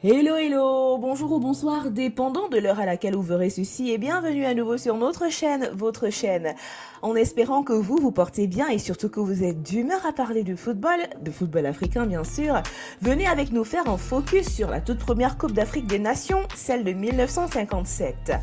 Hello hello, bonjour ou bonsoir, dépendant de l'heure à laquelle vous verrez ceci et bienvenue à nouveau sur notre chaîne, votre chaîne. En espérant que vous portez bien et surtout que vous êtes d'humeur à parler de football africain bien sûr, venez avec nous faire un focus sur la toute première Coupe d'Afrique des Nations, celle de 1957.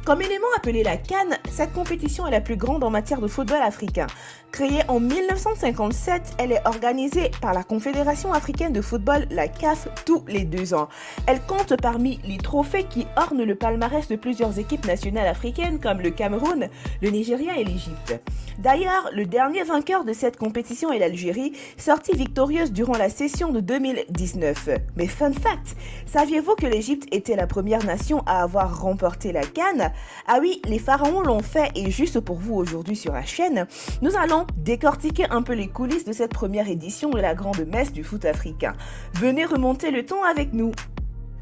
Communément appelée la CAN, cette compétition est la plus grande en matière de football africain. Créée en 1957, elle est organisée par la Confédération africaine de football, la CAF, tous les 2 ans. Elle compte parmi les trophées qui ornent le palmarès de plusieurs équipes nationales africaines comme le Cameroun, le Nigeria et l'Égypte. D'ailleurs, le dernier vainqueur de cette compétition est l'Algérie, sortie victorieuse durant la session de 2019. Mais fun fact, saviez-vous que l'Égypte était la première nation à avoir remporté la CAN? Ah oui, les pharaons l'ont fait et juste pour vous aujourd'hui sur la chaîne, nous allons décortiquer un peu les coulisses de cette première édition de la grande messe du foot africain. Venez remonter le temps avec nous.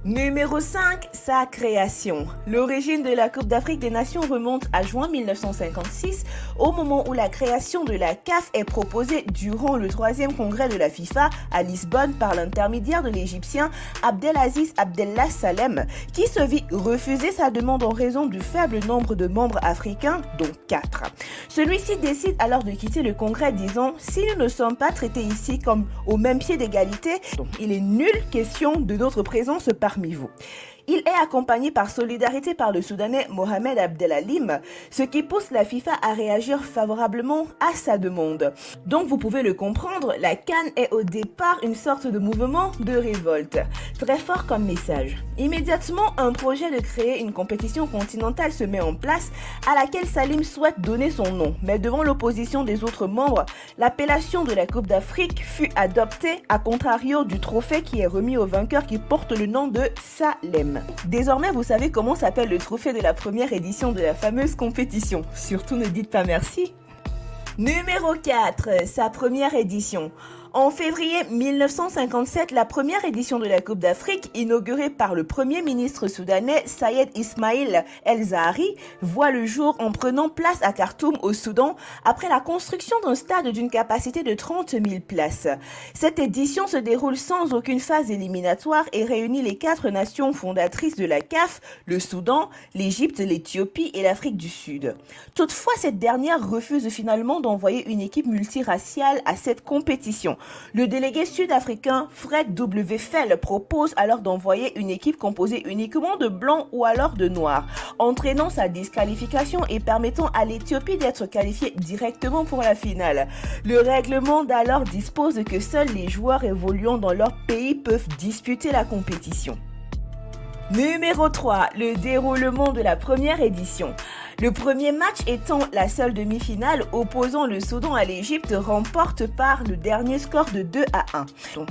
Numéro 5, sa création. L'origine de la Coupe d'Afrique des Nations remonte à juin 1956, au moment où la création de la CAF est proposée durant le 3e congrès de la FIFA à Lisbonne par l'intermédiaire de l'Égyptien Abdelaziz Abdallah Salem, qui se vit refuser sa demande en raison du faible nombre de membres africains, dont 4. Celui-ci décide alors de quitter le congrès disant « Si nous ne sommes pas traités ici comme au même pied d'égalité, donc il est nulle question de notre présence parmi vous. » Il est accompagné par solidarité par le Soudanais Mohamed Abdelalim, ce qui pousse la FIFA à réagir favorablement à sa demande. Donc vous pouvez le comprendre, la CAN est au départ une sorte de mouvement de révolte. Très fort comme message. Immédiatement, un projet de créer une compétition continentale se met en place à laquelle Salim souhaite donner son nom. Mais devant l'opposition des autres membres, l'appellation de la Coupe d'Afrique fut adoptée à contrario du trophée qui est remis au vainqueur qui porte le nom de Salem. Désormais, vous savez comment s'appelle le trophée de la première édition de la fameuse compétition. Surtout ne dites pas merci. Numéro 4, sa première édition. En février 1957, la première édition de la Coupe d'Afrique, inaugurée par le premier ministre soudanais Sayed Ismail El-Zahari, voit le jour en prenant place à Khartoum au Soudan après la construction d'un stade d'une capacité de 30 000 places. Cette édition se déroule sans aucune phase éliminatoire et réunit les 4 nations fondatrices de la CAF, le Soudan, l'Égypte, l'Éthiopie et l'Afrique du Sud. Toutefois, cette dernière refuse finalement d'envoyer une équipe multiraciale à cette compétition. Le délégué sud-africain Fred W. Fell propose alors d'envoyer une équipe composée uniquement de blancs ou alors de noirs, entraînant sa disqualification et permettant à l'Éthiopie d'être qualifiée directement pour la finale. Le règlement d'alors dispose que seuls les joueurs évoluant dans leur pays peuvent disputer la compétition. Numéro 3, le déroulement de la première édition. Le premier match étant la seule demi-finale opposant le Soudan à l'Égypte remporte par le dernier score de 2-1.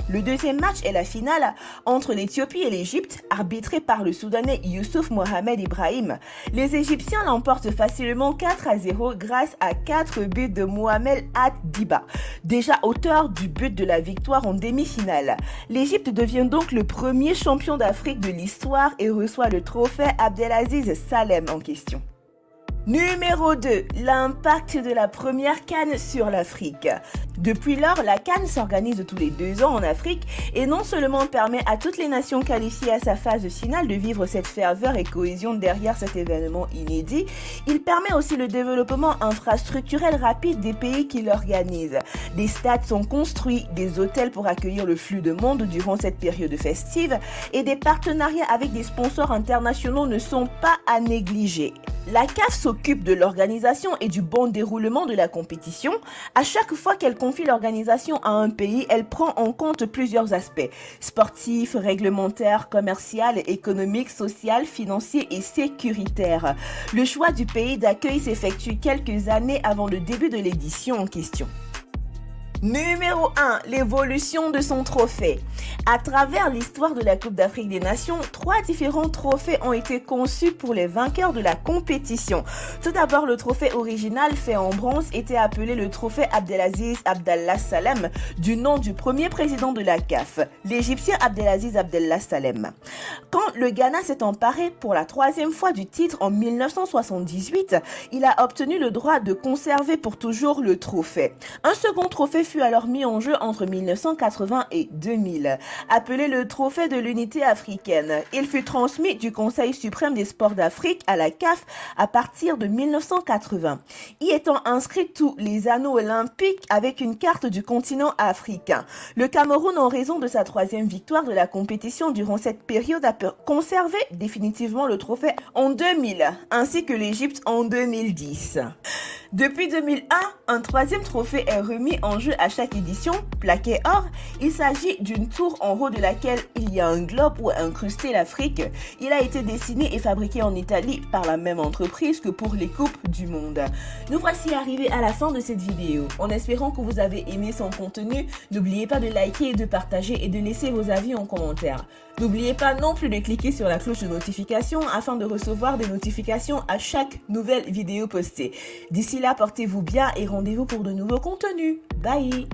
Le deuxième match est la finale entre l'Éthiopie et l'Égypte, arbitrée par le Soudanais Youssouf Mohamed Ibrahim. Les Égyptiens l'emportent facilement 4-0 grâce à 4 buts de Mohamed Ad-Diba, déjà auteur du but de la victoire en demi-finale. L'Égypte devient donc le premier champion d'Afrique de l'histoire et reçoit le trophée Abdelaziz Salem en question. Numéro 2, l'impact de la première CAN sur l'Afrique. Depuis lors, la CAN s'organise tous les 2 ans en Afrique et non seulement permet à toutes les nations qualifiées à sa phase finale de vivre cette ferveur et cohésion derrière cet événement inédit, il permet aussi le développement infrastructurel rapide des pays qui l'organisent. Des stades sont construits, des hôtels pour accueillir le flux de monde durant cette période festive et des partenariats avec des sponsors internationaux ne sont pas à négliger. La CAF s'occupe de l'organisation et du bon déroulement de la compétition. À chaque fois qu'elle confie l'organisation à un pays, elle prend en compte plusieurs aspects sportifs, réglementaires, commerciaux, économiques, sociaux, financiers et sécuritaires. Le choix du pays d'accueil s'effectue quelques années avant le début de l'édition en question. Numéro 1, l'évolution de son trophée. À travers l'histoire de la Coupe d'Afrique des Nations, 3 différents trophées ont été conçus pour les vainqueurs de la compétition. Tout d'abord, le trophée original fait en bronze était appelé le trophée Abdelaziz Abdallah Salem, du nom du premier président de la CAF, l'Égyptien Abdelaziz Abdallah Salem. Quand le Ghana s'est emparé pour la 3e fois du titre en 1978, il a obtenu le droit de conserver pour toujours le trophée. Un second trophée fut alors mis en jeu entre 1980 et 2000. Appelé le Trophée de l'unité africaine, il fut transmis du Conseil suprême des sports d'Afrique à la CAF à partir de 1980, y étant inscrits tous les anneaux olympiques avec une carte du continent africain. Le Cameroun, en raison de sa 3e victoire de la compétition durant cette période, a conservé définitivement le trophée en 2000, ainsi que l'Égypte en 2010. Depuis 2001, un 3e trophée est remis en jeu à chaque édition, plaqué or. Il s'agit d'une tour en haut de laquelle il y a un globe où est incrusté l'Afrique. Il a été dessiné et fabriqué en Italie par la même entreprise que pour les Coupes du Monde. Nous voici arrivés à la fin de cette vidéo. En espérant que vous avez aimé son contenu, n'oubliez pas de liker, de partager et de laisser vos avis en commentaire. N'oubliez pas non plus de cliquer sur la cloche de notification afin de recevoir des notifications à chaque nouvelle vidéo postée. D'ici là, portez-vous bien et rendez-vous pour de nouveaux contenus. Bye!